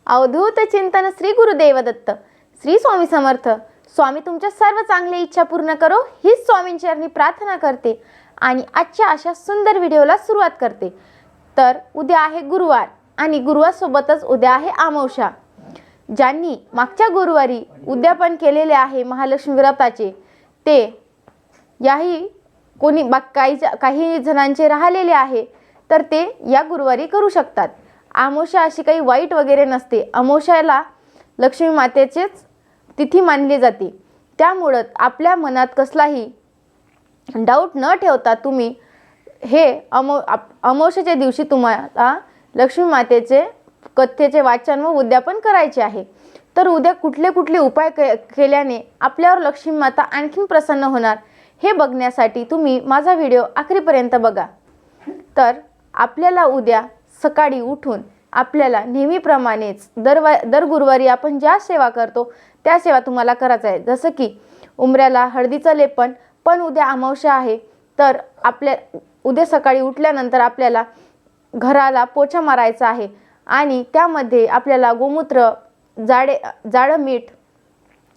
अवधूत चिंतन श्री गुरुदेव दत्त. श्री स्वामी समर्थ. स्वामी तुमच्या सर्व चांगली इच्छा पूर्ण करो हीच स्वामींची चरणी प्रार्थना करते आणि आजच्या अशा सुंदर व्हिडिओला सुरुवात करते. तर उद्या आहे गुरुवार आणि गुरुवारसोबतच उद्या आहे अमावस्या. ज्यांनी मागच्या गुरुवारी उद्यापन केलेले आहे महालक्ष्मी व्रताचे ते याही कोणी काही जणांचे राहिलेले आहे तर ते या गुरुवारी करू शकतात. अमावस्या अशी काही वाईट वगैरे नसते. अमावस्याला लक्ष्मी मातेचेच तिथी मानली जाते. त्यामुळं आपल्या मनात कसलाही डाऊट न ठेवता तुम्ही हे अमावस्येच्या दिवशी तुम्हाला लक्ष्मी मातेचे कथेचे वाचन व उद्यापन करायचे आहे. तर उद्या कुठले कुठले उपाय केल्याने आपल्यावर लक्ष्मी माता आणखीन प्रसन्न होणार हे बघण्यासाठी तुम्ही माझा व्हिडिओ आखरीपर्यंत बघा. तर आपल्याला उद्या सकाळी उठून आपल्याला नेहमीप्रमाणेच दर गुरुवारी आपण ज्या सेवा करतो त्या सेवा तुम्हाला करायचं आहे. जसं की उंबऱ्याला हळदीचं लेपन. पण उद्या अमावस्या आहे तर उद्या सकाळी उठल्यानंतर आपल्याला घराला पोछा मारायचा आहे आणि त्यामध्ये आपल्याला गोमूत्र जाडं मीठ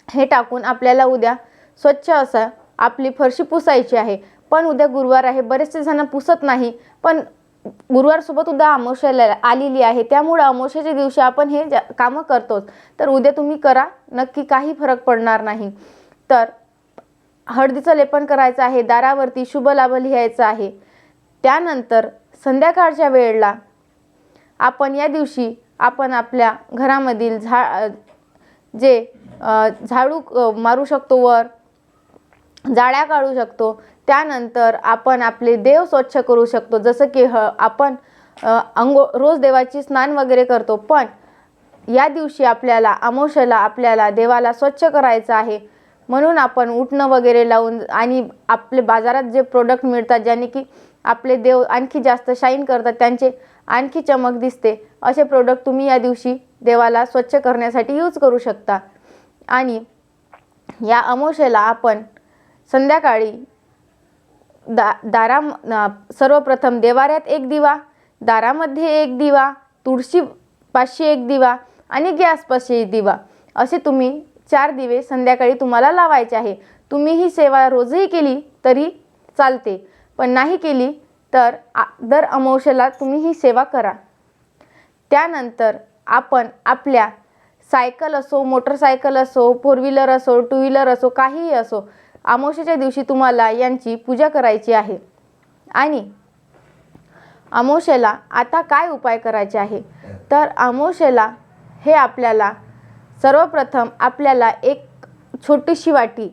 हे टाकून आपल्याला उद्या स्वच्छ असं आपली फरशी पुसायची आहे. पण उद्या गुरुवार आहे, बरेचसे जण पुसत नाही, पण गुरुवारसोबत उद्या अमावस्या आलेली आहे त्यामुळे अमावस्येच्या दिवशी आपण हे कामं करतोच. तर उद्या तुम्ही करा, नक्की काही फरक पडणार नाही. तर हळदीचं लेपन करायचं आहे, दारावरती शुभ लाभ लिहायचा आहे. त्यानंतर संध्याकाळच्या वेळेला आपण या दिवशी आपण आपल्या घरामधील झाडू मारू शकतो, वर जाळ्या काढू शकतो. त्यानंतर आपण आपले देव स्वच्छ करू शकतो. जसं की आपण रोज देवाची स्नान वगैरे करतो, पण या दिवशी आपल्याला अमावस्येला आपल्याला देवाला स्वच्छ करायचं आहे. म्हणून आपण उटणं वगैरे लावून आणि आपले बाजारात जे प्रोडक्ट मिळतात ज्याने की आपले देव आणखी जास्त शाईन करतात, त्यांचे आणखी चमक दिसते, असे प्रोडक्ट तुम्ही या दिवशी देवाला स्वच्छ करण्यासाठी यूज करू शकता. आणि या अमावस्येला आपण संध्याकाळी सर्वप्रथम देवाऱ्यात एक दिवा, दारामध्ये एक दिवा, तुळशीपाशी एक दिवा आणि गॅसपाशी एक दिवा, असे तुम्ही 4 दिवे संध्याकाळी तुम्हाला लावायचे आहे. तुम्ही ही सेवा रोजही केली तरी चालते, पण नाही केली तर दर अमावस्येला तुम्ही ही सेवा करा. त्यानंतर आपण आपल्या सायकल असो, मोटरसायकल असो, 4 व्हीलर असो, 2 व्हीलर असो, काहीही असो, अमावस्येच्या दिवशी तुम्हाला यांची पूजा करायची आहे. आणि अमावस्येला आता काय उपाय करायचे आहे तर अमावस्येला हे आपल्याला सर्वप्रथम आपल्याला एक छोटीशी वाटी,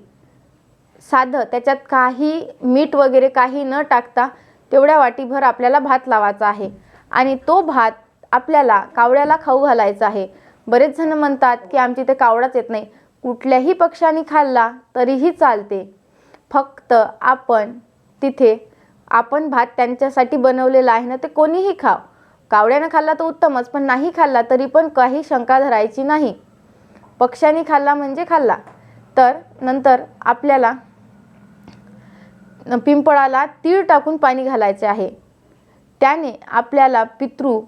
साधं त्याच्यात काही मीठ वगैरे काही न टाकता तेवढ्या वाटीभर आपल्याला भात लावायचा आहे आणि तो भात आपल्याला कावळ्याला खाऊ घालायचा आहे. बरेच जण म्हणतात की आमच्या इथे कावळाच येत नाही. कुठल्याही पक्ष्याने खाल्ला तरीही चालते, फक्त आपण भात त्यांच्यासाठी बनवलेला आहे ना, ते कोणीही खाव. कावळ्यानं खाल्ला तर उत्तमच, पण नाही खाल्ला तरी पण काही शंका धरायची नाही. पक्ष्याने खाल्ला म्हणजे खाल्ला. तर नंतर आपल्याला पिंपळाला तीळ टाकून पाणी घालायचे आहे. त्याने आपल्याला पितृ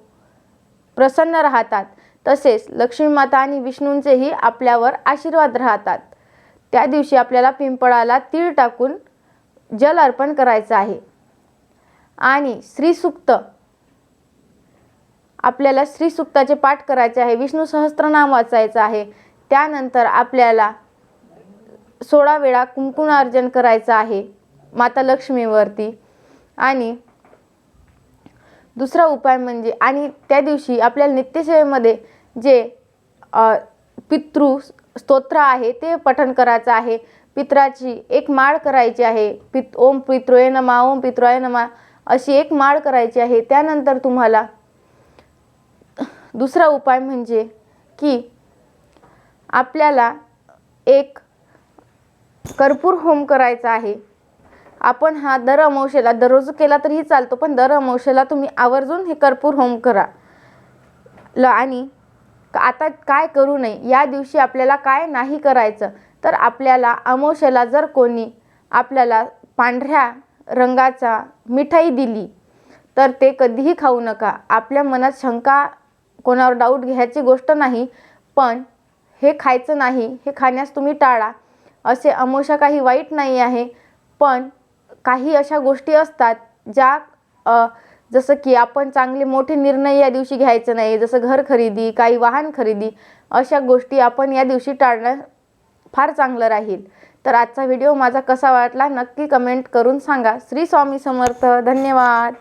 प्रसन्न राहतात, तसेच लक्ष्मी माता आणि विष्णूंचेही आपल्यावर आशीर्वाद राहतात. त्या दिवशी आपल्याला पिंपळाला तीळ टाकून जल अर्पण करायचं आहे. आणि आपल्याला श्रीसूक्ताचे पाठ करायचे आहे, विष्णू सहस्त्रनाम वाचायचं आहे. त्यानंतर आपल्याला 16 वेळा कुंकुमार्चन करायचं आहे माता लक्ष्मीवरती. आणि दुसरा उपाय म्हणजे आणि त्या दिवशी आपल्याला नित्यसेवेमध्ये जे पितृ स्तोत्र आहे ते पठण करायचं आहे. पितराची एक माळ करायची आहे. ओम पितृये नमः, ओम पितृये नमः अशी एक माळ करायची आहे. त्यानंतर तुम्हाला दुसरा उपाय म्हणजे की आपल्याला एक कर्पूर होम करायचा आहे. आपण हा दर अमावस्येला दररोज केला तरीही चालतो, पण दर अमावस्येला तुम्ही आवर्जून हे कर्पूर होम करा. आणि आता काय करू नये या दिवशी आपल्याला काय नाही करायचं तर आपल्याला अमावस्येला जर कोणी आपल्याला पांढऱ्या रंगाचा मिठाई दिली तर ते कधीही खाऊ नका. आपल्या मनात शंका कोणावर डाऊट घ्यायची गोष्ट नाही, पण हे खायचं नाही, हे खाण्यास तुम्ही टाळा. असे अमावस्या काही वाईट नाही आहे, पण काही अशा गोष्टी असतात ज्या जसं की आपण चांगले मोठे निर्णय या दिवशी घ्यायचं नाही, जसं घर खरेदी, काही वाहन खरेदी, अशा गोष्टी आपण या दिवशी टाळणं फार चांगलं राहील. तर आजचा व्हिडिओ माझा कसा वाटला नक्की कमेंट करून सांगा. श्री स्वामी समर्थ. धन्यवाद.